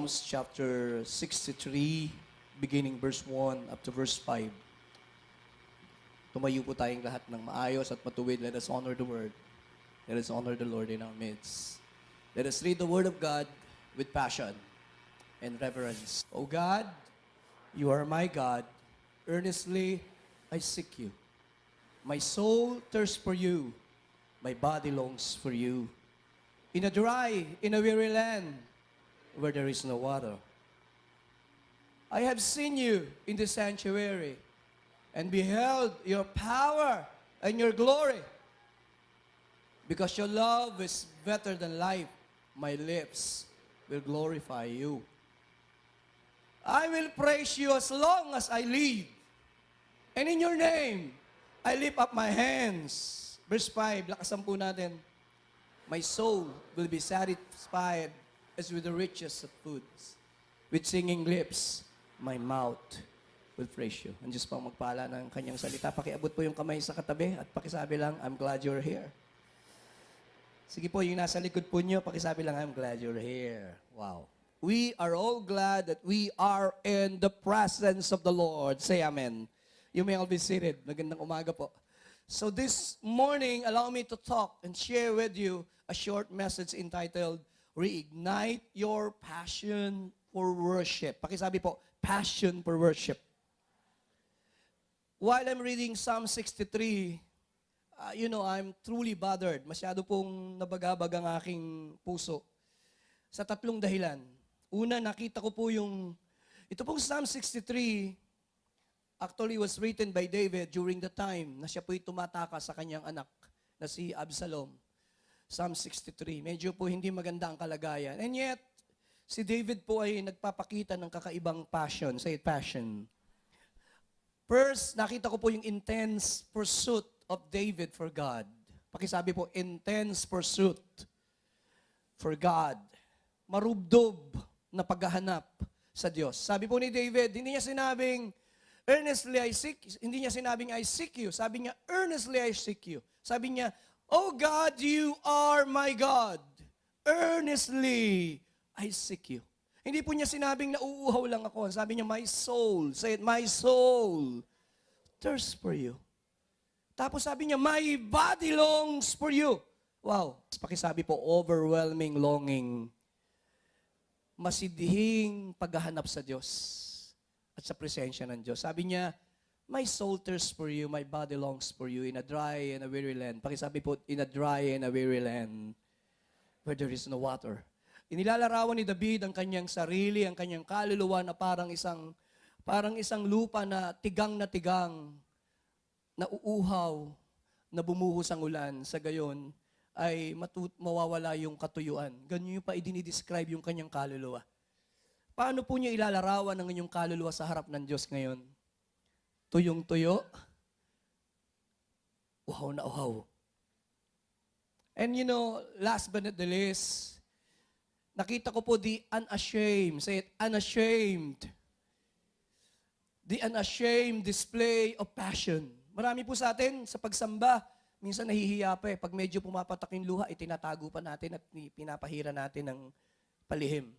Psalms chapter 63, beginning verse 1 up to verse 5. Tumayo po tayong lahat ng maayos at matuwid. Let us honor the word. Let us honor the Lord in our midst. Let us read the word of God with passion and reverence. O God, you are my God. Earnestly I seek you. My soul thirsts for you. My body longs for you. In a dry, in a weary land, where there is no water. I have seen you in the sanctuary and beheld your power and your glory. Because your love is better than life, my lips will glorify you. I will praise you as long as I live. And in your name, I lift up my hands. Verse 5, lakasan po natin. My soul will be satisfied as with the richest of foods. With singing lips, my mouth will praise you. Ang Diyos pang magpala ng kanyang salita. Pakiabot po yung kamay sa katabi at pakisabi lang, I'm glad you're here. Sige po, yung nasa likod po nyo, pakisabi lang, I'm glad you're here. Wow. We are all glad that we are in the presence of the Lord. Say amen. You may all be seated. Magandang umaga po. So this morning, allow me to talk and share with you a short message entitled, Reignite your passion for worship. Pakisabi po, passion for worship. While I'm reading Psalm 63, I'm truly bothered. Masyado pong nabagabag ang aking puso sa tatlong dahilan. Una, nakita ko po ito pong Psalm 63, actually was written by David during the time na siya po'y tumataka sa kanyang anak na si Absalom. Psalm 63. Medyo po hindi maganda ang kalagayan. And yet, si David po ay nagpapakita ng kakaibang passion. Say it, passion. First, nakita ko po yung intense pursuit of David for God. Pakisabi po, intense pursuit for God. Marubdob na paghahanap sa Diyos. Sabi po ni David, hindi niya sinabing, earnestly I seek you. Hindi niya sinabing, I seek you. Sabi niya, earnestly I seek you. Sabi niya, Oh God, you are my God. Earnestly, I seek you. Hindi po niya sinabing nauuhaw lang ako. Sabi niya, my soul. Say it, my soul thirsts for you. Tapos sabi niya, my body longs for you. Wow. Pakisabi po, overwhelming longing. Masidhing paghahanap sa Diyos at sa presensya ng Diyos. Sabi niya, my soul thirsts for you, my body longs for you in a dry and a weary land. Pakisabi po, in a dry and a weary land where there is no water. Inilalarawan ni David ang kanyang sarili, ang kanyang kaluluwa na parang isang lupa na tigang, na uuhaw, na bumuhos ang ulan. Sa gayon, ay mawawala yung katuyuan. Ganyan yung pa idinidescribe yung kanyang kaluluwa. Paano po niya ilalarawan ang inyong kaluluwa sa harap ng Diyos ngayon? Tuyong-tuyo, uhaw na uhaw. And last but not the least, nakita ko po the unashamed. Say it, unashamed. The unashamed display of passion. Marami po sa atin, sa pagsamba, minsan nahihiya pa eh. Pag medyo pumapatak yung luha, itinatago pa natin at pinapahira natin ng palihim.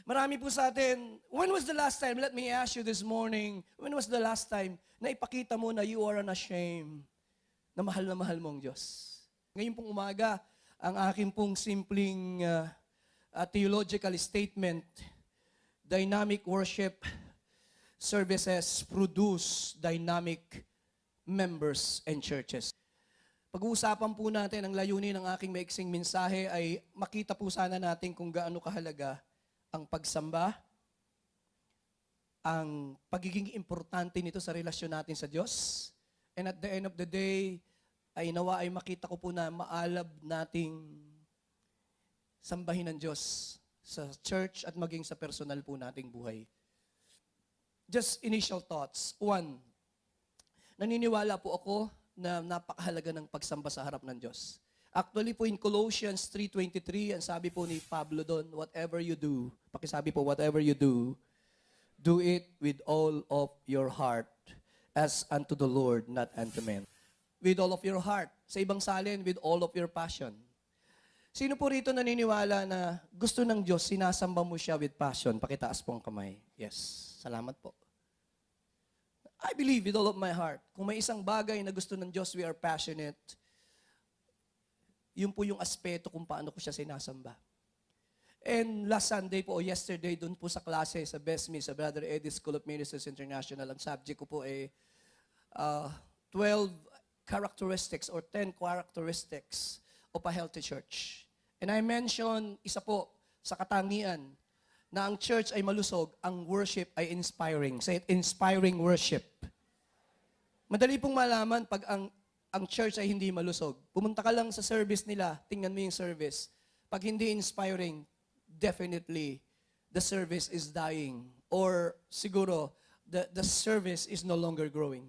Marami po sa atin, when was the last time, let me ask you this morning, when was the last time na ipakita mo na you are unashamed, na mahal mo ang Diyos? Ngayon pong umaga, ang akin pong simpleng theological statement, dynamic worship services produce dynamic members and churches. Pag-uusapan po natin, ang layunin ng aking maiksing mensahe ay makita po sana natin kung gaano kahalaga ang pagsamba, ang pagiging importante nito sa relasyon natin sa Diyos. And at the end of the day, ay nawa ay makita ko po na maalab nating sambahin ng Diyos sa church at maging sa personal po nating buhay. Just initial thoughts. One, naniniwala po ako na napakahalaga ng pagsamba sa harap ng Diyos. Actually po in Colossians 3:23, ang sabi po ni Pablo doon, whatever you do, pakisabi po, whatever you do it with all of your heart as unto the Lord, not unto men. With all of your heart. Sa ibang salin, with all of your passion. Sino po rito naniniwala na gusto ng Diyos, sinasamba mo siya with passion? Pakitaas po ang kamay. Yes. Salamat po. I believe with all of my heart. Kung may isang bagay na gusto ng Diyos, we are passionate. Yun po yung aspeto kung paano ko siya sinasamba. And last Sunday po, o yesterday, doon po sa klase, sa BESMI, sa Brother Eddie School of Ministers International, ang subject ko po ay 12 characteristics or 10 characteristics of a healthy church. And I mentioned, isa po, sa katangian, na ang church ay malusog, ang worship ay inspiring. Say it, inspiring worship. Madali pong malaman pag ang church ay hindi malusog. Pumunta ka lang sa service nila, tingnan mo yung service. Pag hindi inspiring, definitely, the service is dying. Or siguro, the service is no longer growing.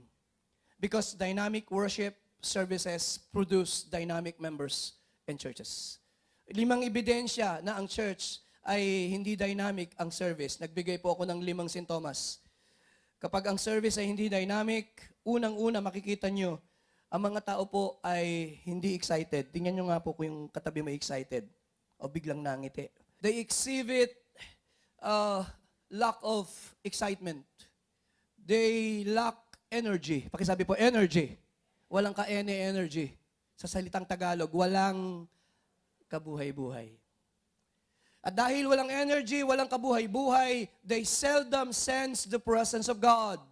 Because dynamic worship services produce dynamic members and churches. 5 ebidensya na ang church ay hindi dynamic ang service. Nagbigay po ako ng 5 sintomas. Kapag ang service ay hindi dynamic, unang-una makikita nyo, ang mga tao po ay hindi excited. Tingnan nyo nga po kung yung katabi mo excited o biglang nangiti. They exhibit lack of excitement. They lack energy. Pakisabi po, energy. Walang ka-energy. Sa salitang Tagalog, walang kabuhay-buhay. At dahil walang energy, walang kabuhay-buhay, they seldom sense the presence of God.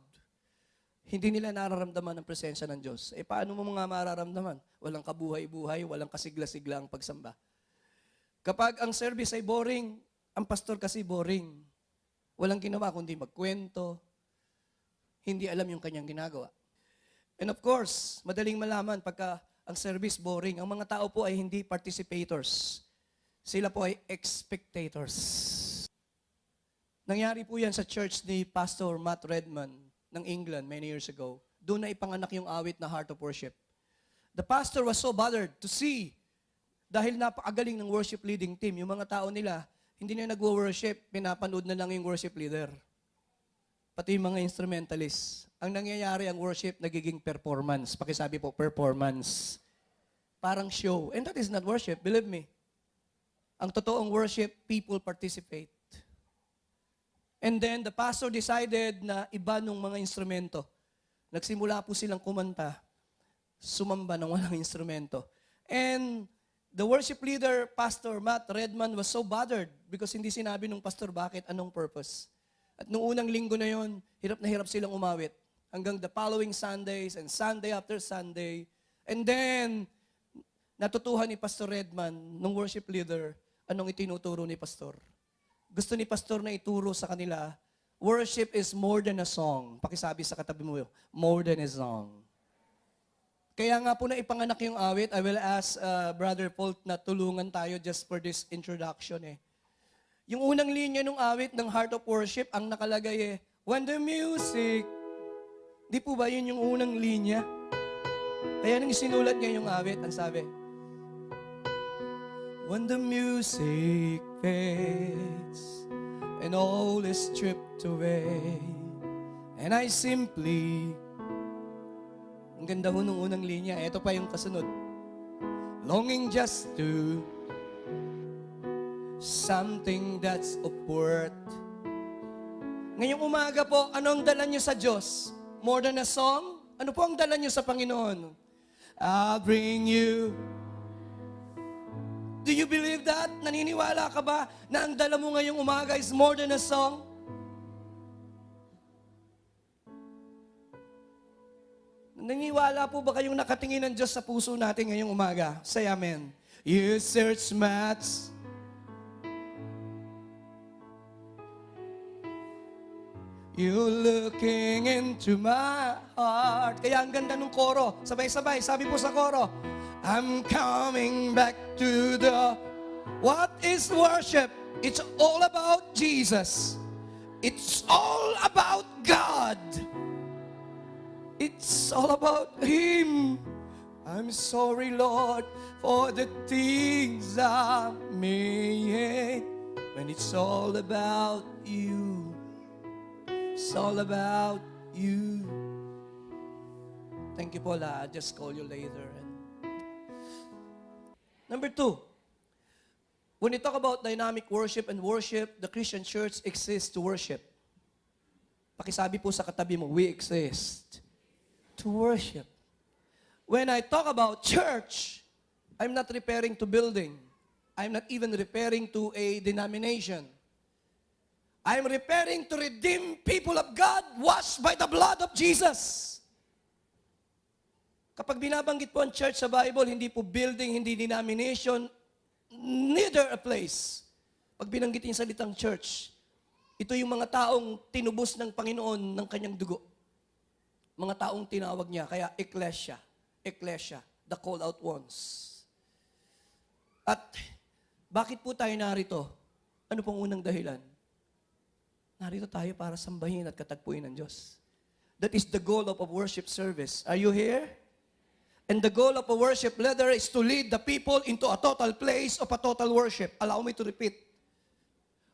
Hindi nila nararamdaman ang presensya ng Diyos. Paano mo mga mararamdaman? Walang kabuhay-buhay, walang kasigla-sigla ang pagsamba. Kapag ang service ay boring, ang pastor kasi boring. Walang ginawa kundi magkwento, hindi alam yung kanyang ginagawa. And of course, madaling malaman pagka ang service boring, ang mga tao po ay hindi participators. Sila po ay spectators. Nangyari po yan sa church ni Pastor Matt Redman ng England many years ago. Doon na ipanganak yung awit na Heart of Worship. The pastor was so bothered to see, dahil napakagaling ng worship leading team, yung mga tao nila, hindi na nag-worship, pinapanood na lang yung worship leader. Pati yung mga instrumentalists. Ang nangyayari, ang worship, nagiging performance. Pakisabi po, performance. Parang show. And that is not worship, believe me. Ang totoong worship, people participate. And then, the pastor decided na iba nung mga instrumento. Nagsimula po silang kumanta, sumamba ng walang instrumento. And the worship leader, Pastor Matt Redman, was so bothered because hindi sinabi nung pastor bakit, anong purpose. At nung unang linggo na yon, hirap na hirap silang umawit. Hanggang the following Sundays and Sunday after Sunday. And then, natutuhan ni Pastor Redman, nung worship leader, anong itinuturo ni Pastor. Gusto ni Pastor na ituro sa kanila, worship is more than a song. Pakisabi sa katabi mo, more than a song. Kaya nga po na ipanganak yung awit, I will ask Brother Paul na tulungan tayo just for this introduction Yung unang linya ng awit ng Heart of Worship, ang nakalagay when the music. Di po ba yun yung unang linya? Kaya nang isinulat niya yung awit, ang sabi, when the music fades and all is stripped away and I simply, ang ganda ho nung unang linya, ito pa yung kasunod, longing just to something that's of worth. Ngayong umaga po, anong dala niyo sa Diyos? More than a song? Ano po ang dala niyo sa Panginoon? I'll bring you. Do you believe that? Naniniwala ka ba na ang dala mo ngayong umaga is more than a song? Naniniwala po ba kayong nakatingin ng Diyos sa puso natin ngayong umaga? Say amen. You search much. You're looking into my heart. Kaya ang ganda ng koro. Sabay-sabay, sabi po sa koro, I'm coming back to the... What is worship? It's all about Jesus. It's all about God. It's all about Him. I'm sorry, Lord, for the things I made. When it's all about You. It's all about You. Thank you, Paula. I'll just call you later. Number 2, When we talk about dynamic worship and worship, the Christian church exists to worship. Pakisabi po sa katabi mo, we exist to worship. When I talk about church, I'm not referring to building. I'm not even referring to a denomination. I'm referring to redeemed people of God washed by the blood of Jesus. Kapag binabanggit po ang church sa Bible, hindi po building, hindi denomination, neither a place. Pag binanggit yung salitang church, ito yung mga taong tinubos ng Panginoon ng kanyang dugo. Mga taong tinawag niya, kaya ecclesia, the called out ones. At bakit po tayo narito? Ano pong unang dahilan? Narito tayo para sambahin at katagpuin ng Diyos. That is the goal of a worship service. Are you here? And the goal of a worship leader is to lead the people into a total place of a total worship. Allow me to repeat.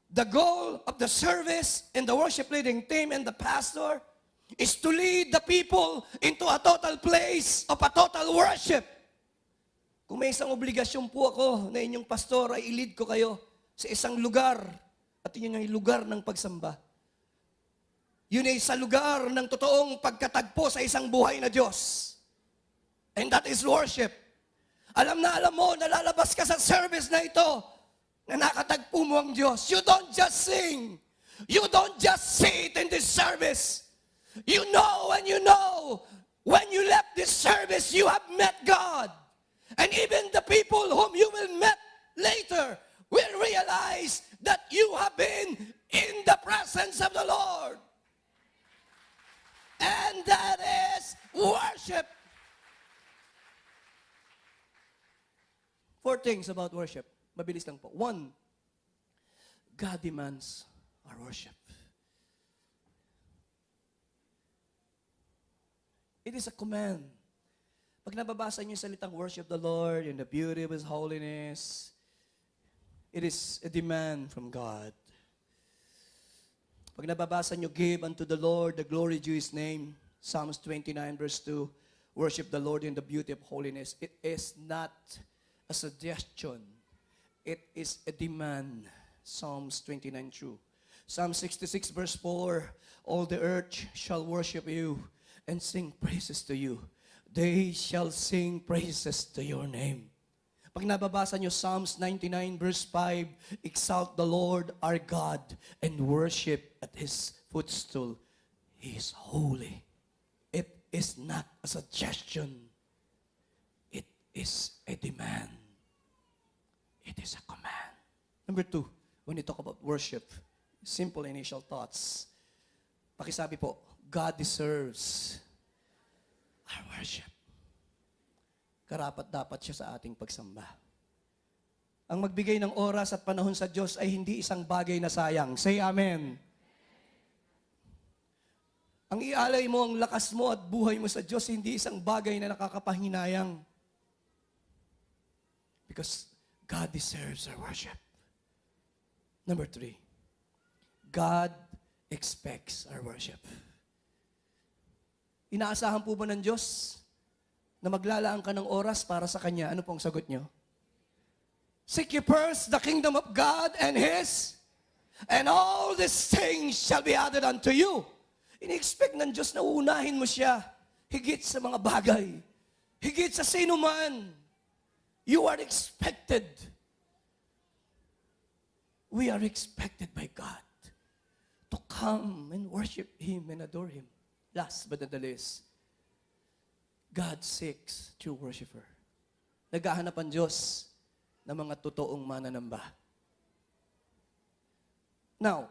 The goal of the service and the worship leading team and the pastor is to lead the people into a total place of a total worship. Kung may isang obligasyon po ako na inyong pastor ay i-lead ko kayo sa isang lugar at yun yung lugar ng pagsamba. Yun ay sa lugar ng totoong pagkatagpo sa isang buhay na Diyos. And that is worship. Alam mo, nalalabas ka sa service na ito, na nakatagpo mo ang Diyos. You don't just sing. You don't just sit in this service. You know, when you left this service, you have met God. And even the people whom you will meet later will realize that you have been in the presence of the Lord. And that is worship. 4 things about worship. Mabilis lang po. 1, God demands our worship. It is a command. Pag nababasa niyo yung salitang worship the Lord in the beauty of His holiness, it is a demand from God. Pag nababasa niyo, give unto the Lord the glory due His name, Psalms 29 verse 2, worship the Lord in the beauty of holiness. It is not a suggestion. It is a demand. Psalms 29 true. Psalm 66 verse 4, all the earth shall worship you and sing praises to you. They shall sing praises to your name. Pag nababasa nyo Psalms 99 verse 5, exalt the Lord our God and worship at His footstool. He is holy. It is not a suggestion. It is a demand. It is a command. Number 2, when you talk about worship, simple initial thoughts. Pakisabi po, God deserves our worship. Karapat-dapat siya sa ating pagsamba. Ang magbigay ng oras at panahon sa Diyos ay hindi isang bagay na sayang. Say amen. Ang ialay mo, ang lakas mo at buhay mo sa Diyos, hindi isang bagay na nakakapahinayang. Because God deserves our worship. Number 3, God expects our worship. Inaasahan po ba ng Diyos na maglalaan ka ng oras para sa Kanya? Ano pong sagot nyo? Seek ye first the kingdom of God and His, and all these things shall be added unto you. Ini-expect ng Diyos na uunahin mo siya higit sa mga bagay, higit sa sino man. You are expected. We are expected by God to come and worship Him and adore Him. Last but not the least, God seeks true worshiper. Naghahanap ang Diyos ng mga totoong mananamba. Now,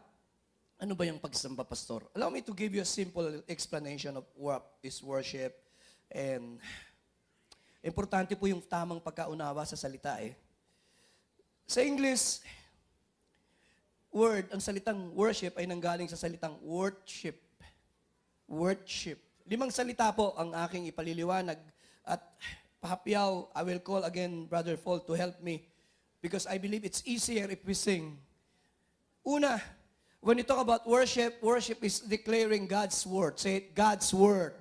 ano ba yung pagsamba, Pastor? Allow me to give you a simple explanation of what is worship. And importante po yung tamang pagkaunawa sa salita eh. Sa English, word, ang salitang worship ay nanggaling sa salitang worship. Worship. 5 salita po ang aking ipaliliwanag at pahapyaw, I will call again Brother Paul to help me because I believe it's easier if we sing. Una, when you talk about worship, worship is declaring God's word. Say it, God's word.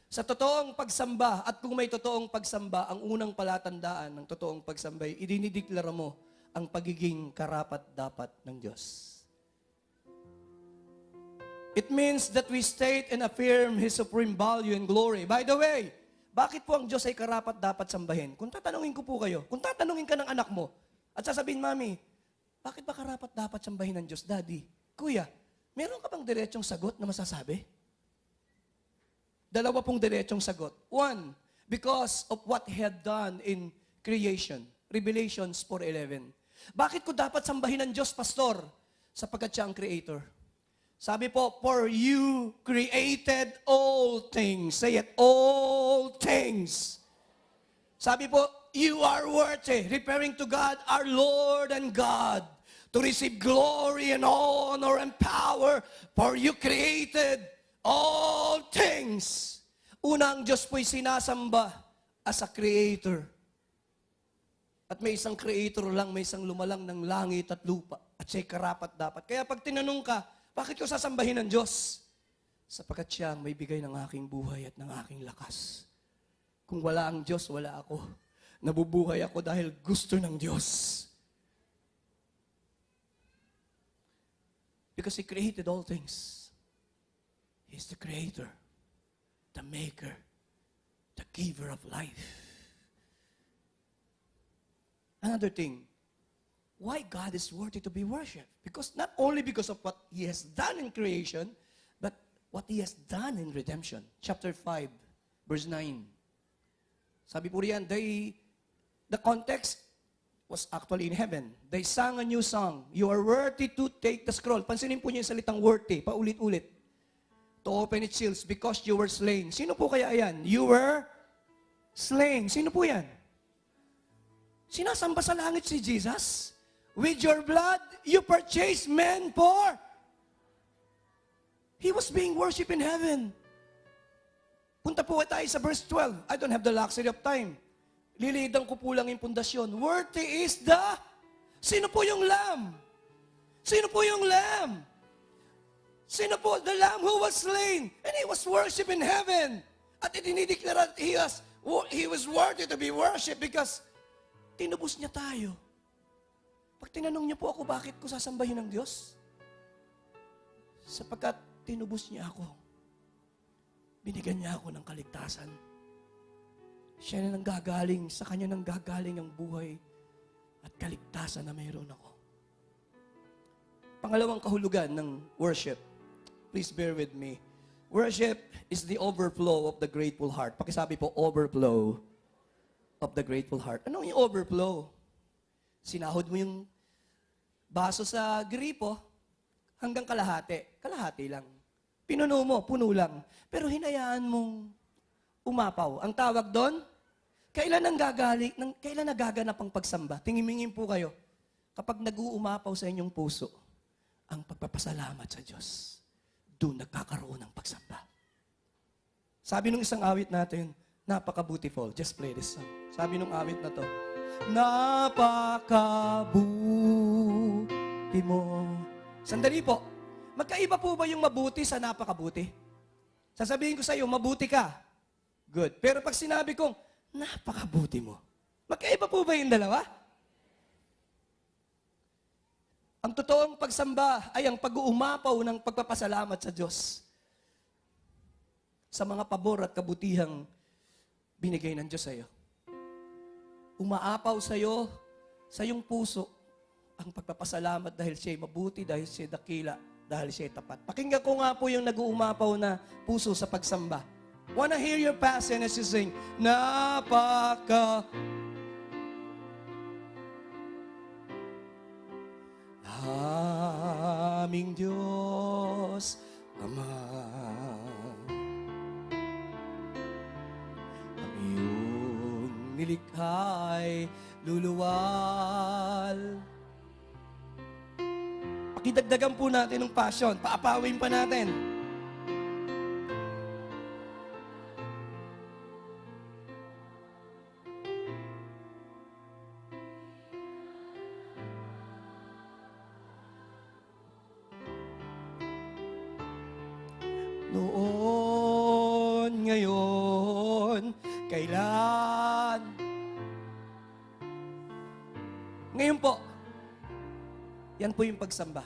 Sa totoong pagsamba, at kung may totoong pagsamba, ang unang palatandaan ng totoong pagsamba, idinideklara mo ang pagiging karapat-dapat ng Diyos. It means that we state and affirm His supreme value and glory. By the way, bakit po ang Diyos ay karapat-dapat sambahin? Kung tatanungin ko po kayo, kung tatanungin ka ng anak mo, at sasabihin, Mami, bakit ba karapat-dapat sambahin ng Diyos, Daddy? Kuya, meron ka bang diretsong sagot na masasabi? Dalawa pong diretsong sagot. One, because of what He had done in creation. Revelations 4:11. Bakit ko dapat sambahin ng Diyos, Pastor? Sapagkat siya ang Creator. Sabi po, for you created all things. Say it, all things. Sabi po, you are worthy, referring to God, our Lord and God, to receive glory and honor and power, for you created all things. Una, ang Diyos po'y sinasamba as a creator. At may isang creator lang, may isang lumalang ng langit at lupa. At siya'y karapat dapat. Kaya pag tinanong ka, bakit ko sasambahin ng Diyos? Sapagkat siya ang may bigay ng aking buhay at ng aking lakas. Kung wala ang Diyos, wala ako. Nabubuhay ako dahil gusto ng Diyos. Because He created all things. He's the creator, the maker, the giver of life. Another thing, why God is worthy to be worshipped? Because not only because of what He has done in creation, but what He has done in redemption. Chapter 5, verse 9. Sabi po riyan, the context was actually in heaven. They sang a new song. You are worthy to take the scroll. Pansinin po niyo yung salitang worthy, paulit-ulit. To open its seals because you were slain. Sino po kaya yan? You were slain. Sino po yan? Sinasamba sa langit si Jesus. With your blood, you purchased men for. He was being worshipped in heaven. Punta po tayo sa verse 12. I don't have the luxury of time. Lilidan ko po lang yung pundasyon. Worthy is the... Sino po yung Lamb? Sino po yung Lamb? Sino po? The Lamb who was slain. And He was worshipped in heaven. At idinideklara that He was worthy to be worshipped because tinubos niya tayo. Pag tinanong niyo po ako, bakit ko sasambahin ng Diyos? Sapagkat tinubos niya ako. Binigyan niya ako ng kaligtasan. Siya na nanggagaling, sa Kanya nanggagaling ang buhay at kaligtasan na mayroon ako. Pangalawang kahulugan ng worship. Please bear with me. Worship is the overflow of the grateful heart. Pakisabi po, overflow of the grateful heart. Anong yung overflow? Sinahod mo yung baso sa gripo hanggang kalahati. Kalahati lang. Pinuno mo, puno lang. Pero hinayaan mong umapaw. Ang tawag doon, kailan nagaganap ang pagsamba? Tingin-mingin po kayo. Kapag nag-uumapaw sa inyong puso, ang pagpapasalamat sa Diyos, doon nagkakaroon ng pagsamba. Sabi nung isang awit natin, napaka-beautiful. Just play this song. Sabi nung awit na to, napakabuti mo. Sandali po. Magkaiba po ba yung mabuti sa napakabuti? Sasabihin ko sa iyo, mabuti ka. Good. Pero pag sinabi kong, napakabuti mo. Magkaiba po ba yung dalawa? Ang totoong pagsamba ay ang pag-uumapaw ng pagpapasalamat sa Diyos sa mga pabor at kabutihang binigay ng Diyos sa iyo. Umaapaw sa iyo, sa iyong puso, ang pagpapasalamat dahil siya'y mabuti, dahil siya'y dakila, dahil siya'y tapat. Pakinggan ko nga po yung nag-uumapaw na puso sa pagsamba. Wanna hear your passion as you sing, napaka... Aming Diyos, Ama, ang iyong nilikha'y luluwal. Pakidagdagan po natin ng passion, paapawin pa natin. Noon, ngayon, kailan. Ngayon po, Yan po yung pagsamba.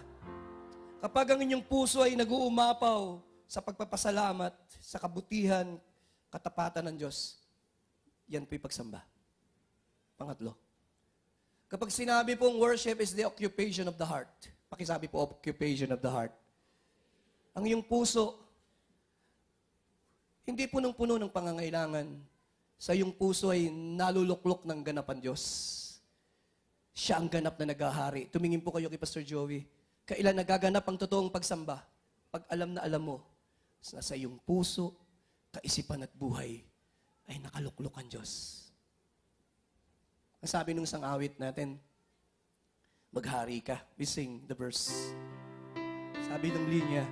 Kapag ang inyong puso ay nag-uumapaw sa pagpapasalamat, sa kabutihan, katapatan ng Diyos, yan po yung pagsamba. Pangatlo, kapag sinabi pong worship is the occupation of the heart, pakisabi po, occupation of the heart, ang iyong puso, hindi punong-puno ng pangangailangan, sa iyong puso ay naluluklok ng ganapan Diyos. Siya ang ganap na naghahari. Tumingin po kayo kay Pastor Joey. Kailan nagaganap ang totoong pagsamba? Pag alam na alam mo, na sa iyong puso, kaisipan at buhay, ay nakaluklok ang Diyos. Ang sabi nung isang awit natin, maghari ka. We sing the verse. Sabi ng linya,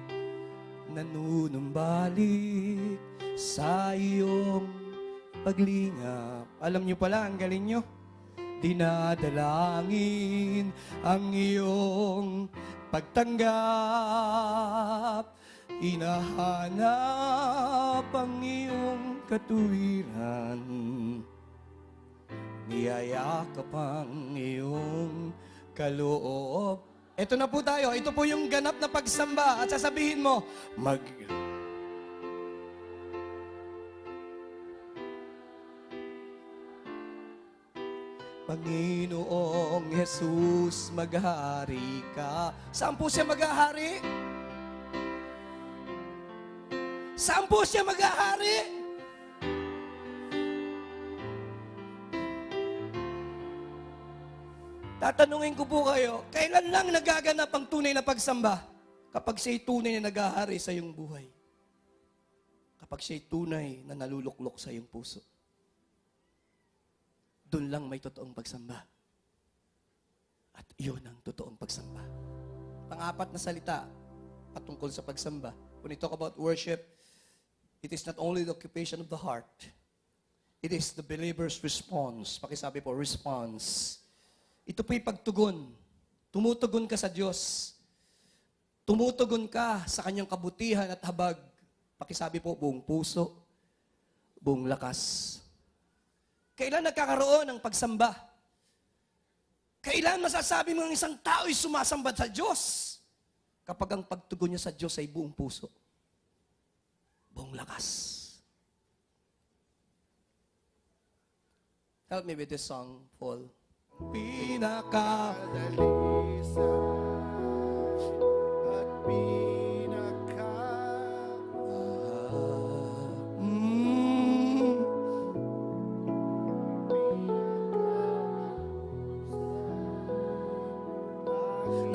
nanunumbalik sa iyong paglingap. Alam niyo pala, ang galing niyo. Dinadalangin ang iyong pagtanggap. Hinahanap ang iyong katuwiran. Niyayakap ang iyong kaloob. Ito na po tayo. Ito po yung ganap na pagsamba. At sasabihin mo, Panginoong Jesus, maghari ka. Saan po siya maghahari? Saan po siya maghahari? Tatanungin ko po kayo, kailan lang nagaganap ang tunay na pagsamba? Kapag siya'y tunay na naghahari sa iyong buhay. Kapag siya'y tunay na naluluklok sa iyong puso. Doon lang may totoong pagsamba. At iyon ang totoong pagsamba. Pang-apat na salita patungkol sa pagsamba. When we talk about worship, it is not only the occupation of the heart, it is the believer's response. Pakisabi po, response. Ito po'y pagtugon. Tumutugon ka sa Diyos. Tumutugon ka sa kanyang kabutihan at habag. Pakisabi po, buong puso, buong lakas. Kailan nagkakaroon ng pagsamba? Kailan masasabi mo ng isang tao ay sumasamba sa Diyos? Kapag ang pagtugon niya sa Diyos ay buong puso, buong lakas. Help me with this song, Paul. Pinakadalisa at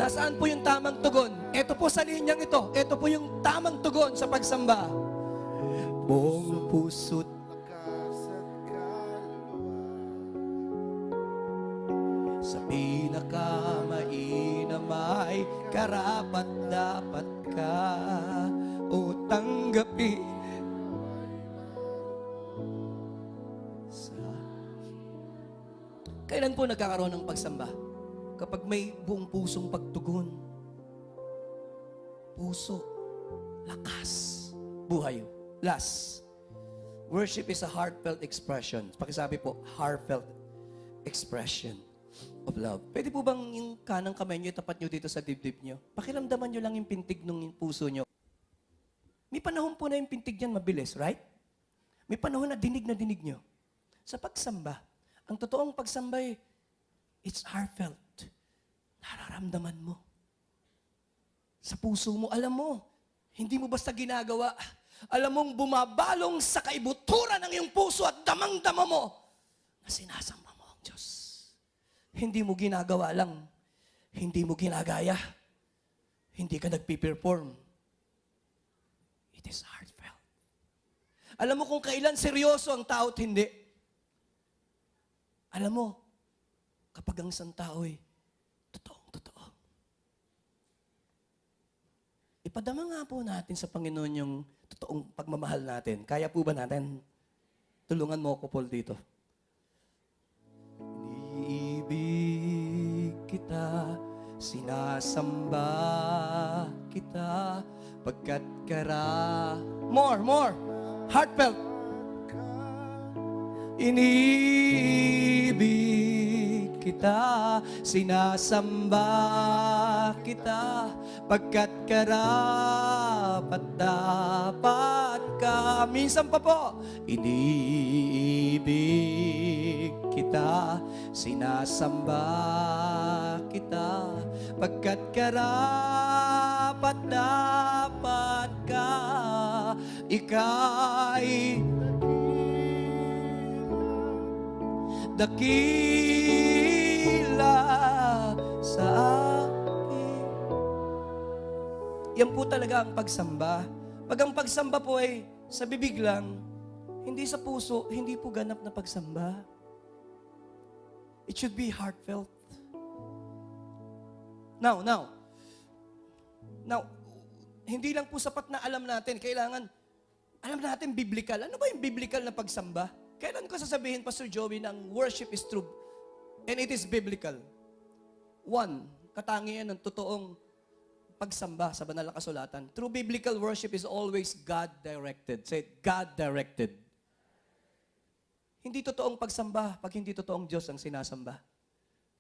Nasaan po yung tamang tugon? Ito po sa linyang ito. Ito po yung tamang tugon sa pagsamba. Buong puso't lakas at kaluluwa. sa pinakamainam ay karapat dapat ka o tanggapin. Kailan po nagkakaroon ng pagsamba? Kapag may buong pusong pagtugon. Puso, lakas, buhay. Last, worship is a heartfelt expression. Pakisabi po, heartfelt expression of love. Pwede po bang yung kanang kamay nyo, tapat nyo dito sa dibdib nyo? Pakiramdaman nyo lang yung pintig ng puso nyo. May panahon po na yung pintig yan mabilis, right? May panahon na dinig nyo. Sa pagsamba, ang totoong pagsamba ay, it's heartfelt. Nararamdaman mo. Sa puso mo, alam mo, hindi mo basta ginagawa. Alam mong bumabalong sa kaibuturan ng iyong puso at damang-dama mo na sinasamba mo ang Diyos. Hindi mo ginagawa lang. Hindi mo ginagaya. Hindi ka nagpiperform. It is heartfelt. Alam mo kung kailan seryoso ang tao at hindi. Alam mo, kapag ang isang tao ay totoong-totoo. Ipadama nga po natin sa Panginoon yung totoong pagmamahal natin. Kaya po ba natin? Tulungan mo ako, Paul, dito. Iniibig kita, sinasamba kita, pagkat more, heartfelt. Iniibig kita, sinasamba kita, pagkat karapat dapat ka. Minsan pa po, iniibig kita, sinasamba kita, pagkat karapat dapat ka. Ika'y dakila sa akin. Yan po talaga ang pagsamba. Pag ang pagsamba po ay sa bibig lang, hindi sa puso, hindi po ganap na pagsamba. It should be heartfelt. Now, hindi lang po sapat na alam natin, kailangan alam natin biblical. Ano ba yung biblical na pagsamba? Kailan ko sasabihin, Pastor Joey, na ang worship is true and it is biblical? One, katangian ng totoong pagsamba sa banal na kasulatan. True biblical worship is always God-directed. Say, God-directed. Hindi totoong pagsamba pag hindi totoong Diyos ang sinasamba.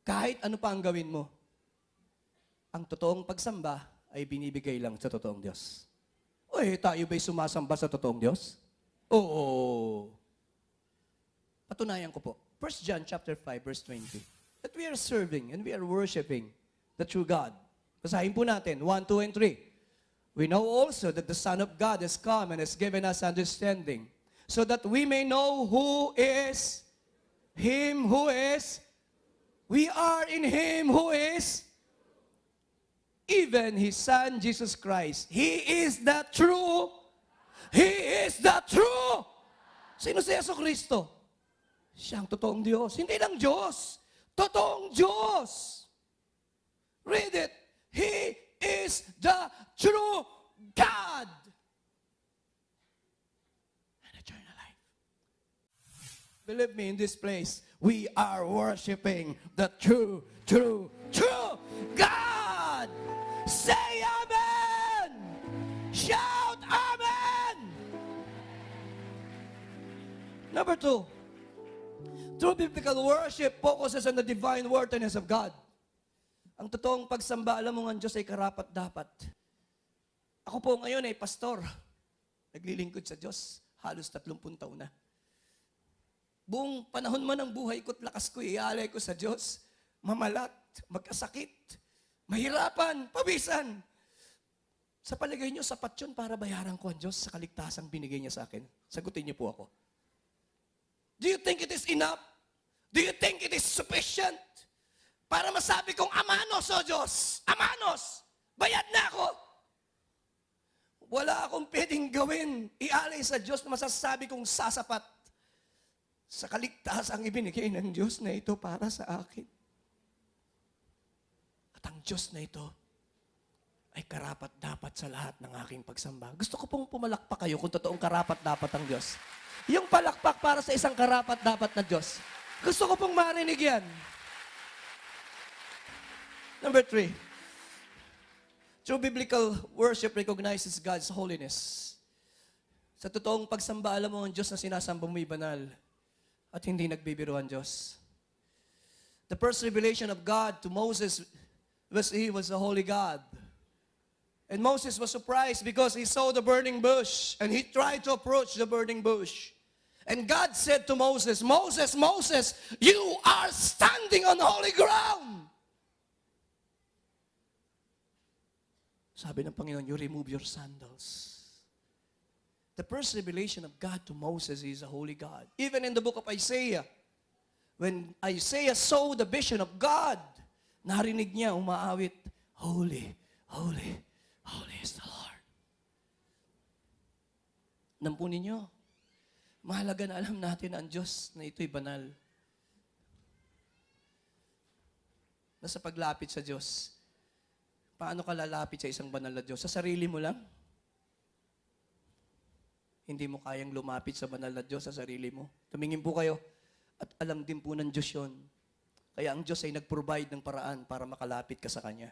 Kahit ano pa ang gawin mo, ang totoong pagsamba ay binibigay lang sa totoong Diyos. Uy, tayo ba'y sumasamba sa totoong Diyos? Oo. Patunayan ko po. 1 John chapter 5, verse 20. That we are serving and we are worshiping the true God. Basahin po natin, 1, 2, and 3. We know also that the Son of God has come and has given us understanding, so that we may know who is Him who is. We are in Him who is even His Son, Jesus Christ. He is the true. He is the true. Sino si Yesu Cristo? Siya ang totoong Diyos. Hindi lang Diyos. Totoong Diyos. Read it. He is the true God. And eternal life. Believe me, in this place, we are worshiping the true God. Say amen! Shout amen! Number 2, true biblical worship focuses on the divine worthiness of God. Ang totoong pagsamba, alam mo nga, Diyos ay karapat-dapat. Ako po ngayon ay pastor. Naglilingkod sa Diyos. Halos 30 taon na. Buong panahon man ng buhay ko't lakas ko, ialay ko sa Diyos. Mamalat, magkasakit, mahirapan, pabisan. Sa palagay niyo, sapat yun para bayaran ko ang Diyos sa kaligtasang binigay niya sa akin? Sagutin niyo po ako. Do you think it is enough? Do you think it is sufficient? Para masabi kong, amanos, o Diyos, amanos, bayad na ako. Wala akong pwedeng gawin, ialay sa Diyos na masasabi kong sasapat sa kaligtasang ibinigay ng Diyos na ito para sa akin. At ang Diyos na ito ay karapat-dapat sa lahat ng aking pagsamba. Gusto ko pong pumalakpak kayo kung totoong karapat-dapat ang Diyos. Yung palakpak para sa isang karapat-dapat na Diyos. Gusto ko pong marinig yan. Number 3, true biblical worship recognizes God's holiness. Sa totoong pagsamba, alam mo ang Diyos na sinasamba mo'y banal at hindi nagbibiro ang Diyos. The first revelation of God to Moses was He was a holy God. And Moses was surprised because he saw the burning bush and he tried to approach the burning bush. And God said to Moses, Moses, Moses, you are standing on holy ground. Sabi ng Panginoon, you remove your sandals. The first revelation of God to Moses is a holy God. Even in the book of Isaiah, when Isaiah saw the vision of God, narinig niya umaawit, holy, holy, holy is the Lord. Alam po ninyo, mahalaga na alam natin ang Diyos na ito'y banal. Na sa paglapit sa Diyos, paano ka lalapit sa isang banal na Diyos? Sa sarili mo lang? Hindi mo kayang lumapit sa banal na Diyos sa sarili mo. Tumingin po kayo at alam din po ng Diyos yun. Kaya ang Diyos ay nag-provide ng paraan para makalapit ka sa Kanya.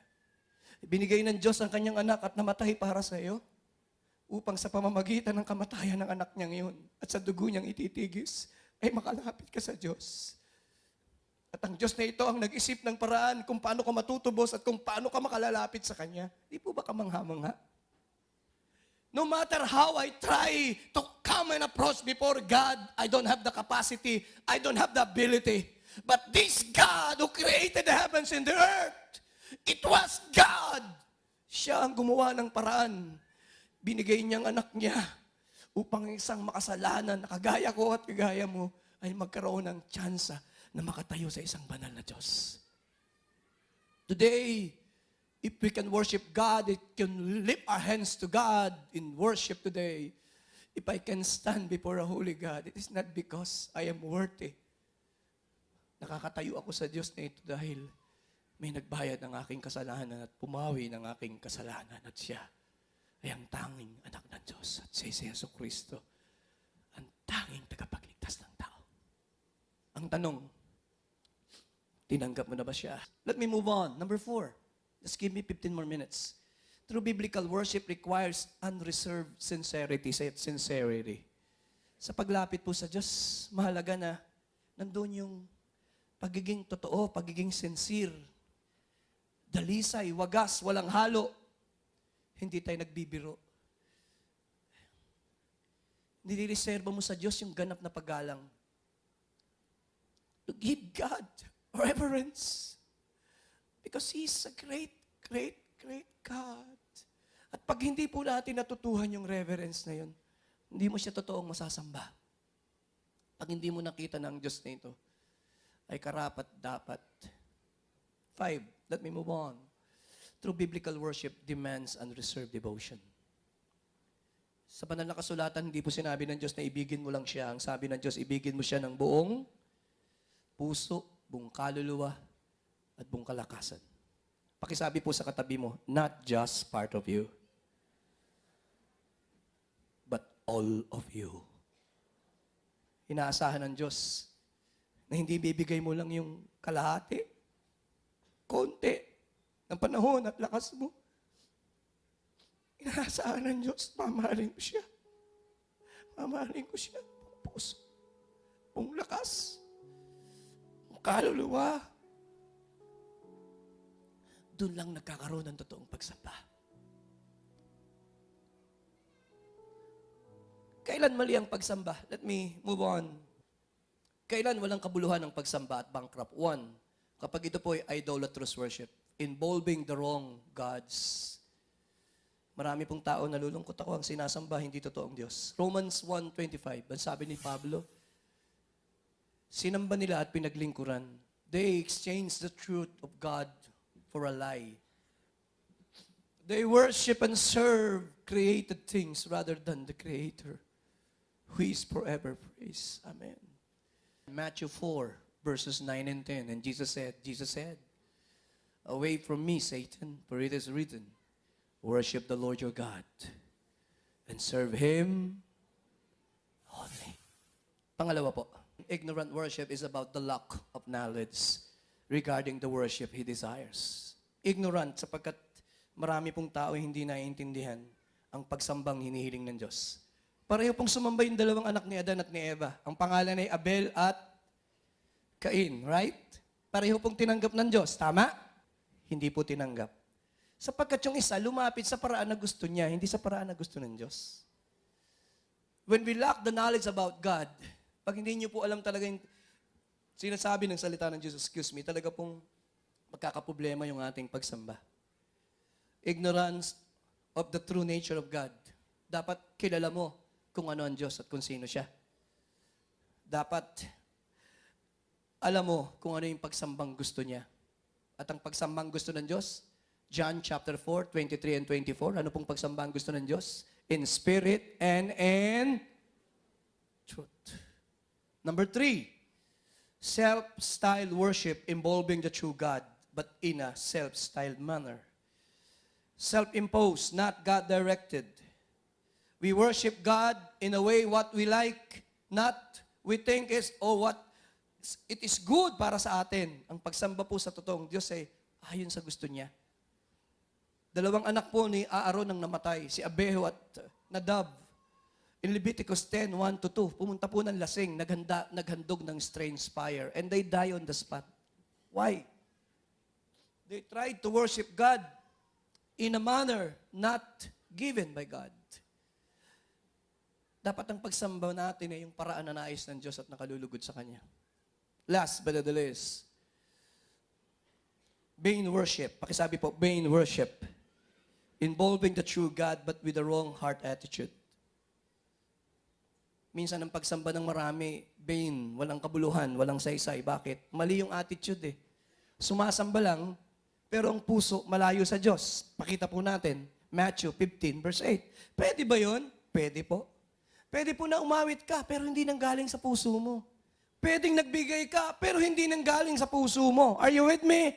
Binigay ng Diyos ang Kanyang anak at namatay para sa iyo upang sa pamamagitan ng kamatayan ng anak niyang iyon at sa dugo niyang ititigis ay makalapit ka sa Diyos. At At ang Diyos na ito ang nag-isip ng paraan kung paano ka matutubos at kung paano ka makalalapit sa Kanya. Di po ba kamangha-mangha? No matter how I try to come and approach before God, I don't have the capacity, I don't have the ability. But this God who created the heavens and the earth, it was God. Siya ang gumawa ng paraan. Binigay niyang anak niya upang isang makasalanan na kagaya ko at kagaya mo ay magkaroon ng tsansa na makatayo sa isang banal na Diyos. Today, if we can worship God, it can lift our hands to God in worship today. If I can stand before a holy God, it is not because I am worthy. Nakakatayo ako sa Diyos na ito dahil may nagbayad ng aking kasalanan at pumawi ng aking kasalanan at siya ay ang tanging anak ng Diyos at si Jesucristo, ang tanging tagapagligtas ng tao. Ang tanong, tinanggap mo na ba siya? Let me move on. Number 4. Just give me 15 more minutes. True biblical worship requires unreserved sincerity. Say it, sincerity. Sa paglapit po sa Diyos, mahalaga na nandun yung pagiging totoo, pagiging sincere. Dalisay, wagas, walang halo. Hindi tayo nagbibiro. Nilireserba mo sa Diyos yung ganap na paggalang. To give God reverence. Because He's a great, great, great God. At pag hindi po natin natutuhan yung reverence na yun, hindi mo siya totoong masasamba. Pag hindi mo nakita ng Diyos na ito, ay karapat dapat. 5. Let me move on. True biblical worship demands unreserved devotion. Sa banal na kasulatan, hindi po sinabi ng Diyos na ibigin mo lang siya. Ang sabi ng Diyos, ibigin mo siya ng buong puso, buong kaluluwa, at buong kalakasan. Pakisabi po sa katabi mo, not just part of you, but all of you. Inaasahan ng Diyos na hindi bibigay mo lang yung kalahati, konti, ng panahon at lakas mo. Inaasahan ng Diyos, mamahalin ko siya. Mamahalin ko siya. Buong puso, buong lakas, buong kaluluwa. Doon lang nagkakaroon ng totoong pagsamba. Kailan mali ang pagsamba? Let me move on. Kailan walang kabuluhan ng pagsamba at bankrupt? 1, kapag ito po ay idolatrous worship, involving the wrong gods. Marami pong tao nalulungkot ako ang sinasamba, hindi totoong Diyos. Romans 1:25, ang sabi ni Pablo, sinamba nila at pinaglingkuran. They exchanged the truth of God for a lie. They worship and serve created things rather than the Creator, who is forever praised. Amen. Matthew 4, verses 9 and 10, and Jesus said, away from me, Satan, for it is written, worship the Lord your God and serve Him only. Pangalawa po, ignorant worship is about the lack of knowledge regarding the worship He desires. Ignorant sapagkat marami pong tao hindi naiintindihan ang pagsambang hinihiling ng Diyos. Pareho pong sumamba yung dalawang anak ni Adan at ni Eva. Ang pangalan ay Abel at Cain, right? Pareho pong tinanggap ng Diyos, tama? Hindi po tinanggap. Sapagkat yung isa, lumapit sa paraan na gusto niya, hindi sa paraan na gusto ng Diyos. When we lack the knowledge about God, pag hindi niyo po alam talaga yung sinasabi ng salita ng Diyos, talaga pong magkakaproblema yung ating pagsamba. Ignorance of the true nature of God. Dapat kilala mo kung ano ang Diyos at kung sino siya. Dapat alam mo kung ano yung pagsambang gusto niya. At ang pagsambang gusto ng Diyos, John chapter 4, 23 and 24, ano pong pagsambang gusto ng Diyos? In spirit and in truth. Number 3, self-styled worship involving the true God, but in a self-styled manner. Self-imposed, not God-directed. We worship God in a way what we like, not we think is, what it is good para sa atin. Ang pagsamba po sa totoong Diyos ay ayon sa gusto niya. Dalawang anak po ni Aaron ang namatay, si Abihu at Nadab. In Leviticus 10, 1-2, pumunta po ng lasing, naghandog ng strange fire, and they die on the spot. Why? They tried to worship God in a manner not given by God. Dapat ang pagsamba natin ay yung paraan na nais ng Diyos at nakalulugod sa Kanya. Last but not the least, vain worship. Pakisabi po, vain worship. Involving the true God but with the wrong heart attitude. Minsan ang pagsamba ng marami, vain, walang kabuluhan, walang saysay. Bakit? Mali yung attitude eh. Sumasamba lang, pero ang puso malayo sa Diyos. Pakita po natin, Matthew 15 verse 8. Pwede ba yun? Pwede po. Pwede po na umawit ka, pero hindi nanggaling sa puso mo. Pwedeng nagbigay ka, pero hindi nanggaling sa puso mo. Are you with me?